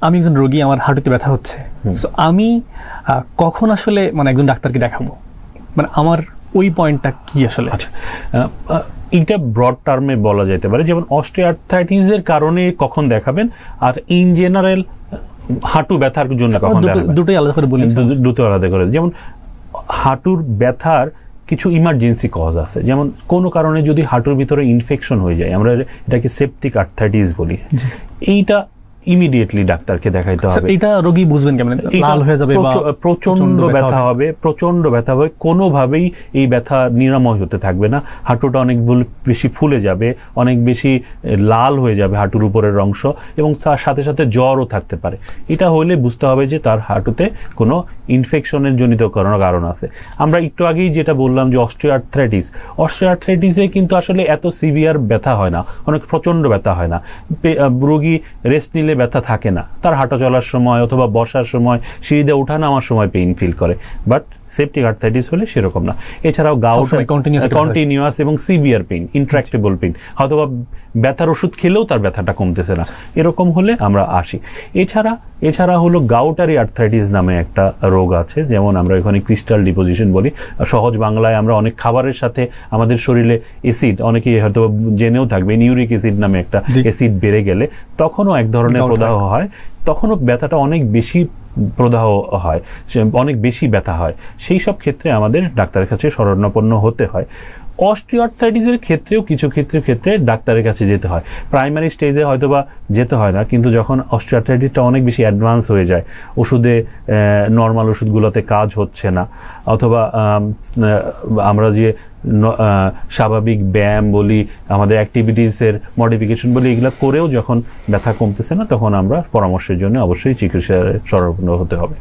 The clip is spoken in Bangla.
আমি একজন রোগী, আমার হাঁটুতে ব্যথা হচ্ছে, সো আমি কখন আসলে মানে একজন ডাক্তারকে দেখাবো, মানে আমার ওই পয়েন্টটা কি আসলে? আচ্ছা, এইটা ব্রড টার্মে বলা যেতে পারে, যেমন অস্টিওআর্থ্রাইটিসের কারণে কখন দেখাবেন, আর ইন জেনারেল হাঁটু ব্যথার জন্য কখন দেখাবেন, দুটোই আলাদা করে বলি। দুটো আলাদা করে। যেমন হাঁটুর ব্যথার কিছু ইমার্জেন্সি কজ আছে, যেমন কোনো কারণে যদি হাঁটুর ভিতরে ইনফেকশন হয়ে যায়, আমরা এটাকে সেপটিক আর্থ্রাইটিস বলি, এইটা ইমিডিয়েটলি ডাক্তারকে দেখাইতে হবে। এটা রোগী বুঝবেন কেমন? লাল হয়ে যাবে বা প্রচন্ড ব্যথা হবে, প্রচন্ড ব্যথা হবে, কোনোভাবেই এই ব্যথা নিরাময় হতে থাকবে না, হাঁটুটা অনেক বেশি ফুলে যাবে, অনেক বেশি লাল হয়ে যাবে হাঁটুর উপরের অংশ, এবং তার সাথে সাথে জ্বরও থাকতে পারে। এটা হলে বুঝতে হবে যে তার হাঁটুতে কোনো ইনফেকশনের জনিত কোনো কারণ আছে। আমরা একটু আগেই যেটা বললাম যে অস্টিওআর্থ্রাইটিসে কিন্তু আসলে এত সিভিয়ার ব্যথা হয় না, অনেক প্রচন্ড ব্যথা হয় না, রোগী রেস্ট নিলে ব্যথা থাকে না, তার হাঁটা চলার সময় অথবা বসার সময় সিঁড়িতে ওঠা নামার সময় পেইন ফিল করে। বাট সেপটিক আর্থ্রাইটিস হলে সেরকম না। এছাড়াও গাউট কন্টিনিউয়াস এবং সিভিয়ার পেইন, ইন্ট্রাক্টেবল পেইন, হয়তোবা ব্যথার ওষুধ খেলেও তার ব্যথাটা কমতেছে না, এরকম হলে আমরা আসি। এছাড়া হলো গাউটারি আর্থ্রাইটিস নামে একটা রোগ আছে, যেমন আমরা এখানে ক্রিস্টাল ডিপোজিশন বলি, সহজ বাংলায় আমরা অনেক খাবারের সাথে আমাদের শরীরে অ্যাসিড, অনেকেই হয়তো জেনেও থাকবে, ইউরিক অ্যাসিড নামে একটা অ্যাসিড বেড়ে গেলে তখনও এক ধরনের প্রদাহ হয়, তখনও ব্যথাটা অনেক বেশি প্রদাহ হয়, অনেক বেশি ব্যথা হয়। সেই সব ক্ষেত্রে আমাদের ডাক্তারের কাছে শরণাপন্ন হতে হয়। অস্টিওআর্থ্রাইটিসের ক্ষেত্রেও কিছু ক্ষেত্রে ডাক্তারের কাছে যেতে হয়। প্রাইমারি স্টেজে হয়তোবা যেতে হয় না, কিন্তু যখন অস্টিওআর্থ্রাইটিসটা অনেক বেশি অ্যাডভান্স হয়ে যায়, ওষুধে নর্মাল ওষুধগুলোতে কাজ হচ্ছে না, অথবা আমরা যে স্বাভাবিক ব্যায়াম বলি, আমাদের অ্যাক্টিভিটিসের মডিফিকেশন বলি, এগুলো করেও যখন ব্যথা কমতেছে না, তখন আমরা পরামর্শের জন্য অবশ্যই চিকিৎসার শরণাপন্ন হতে হবে।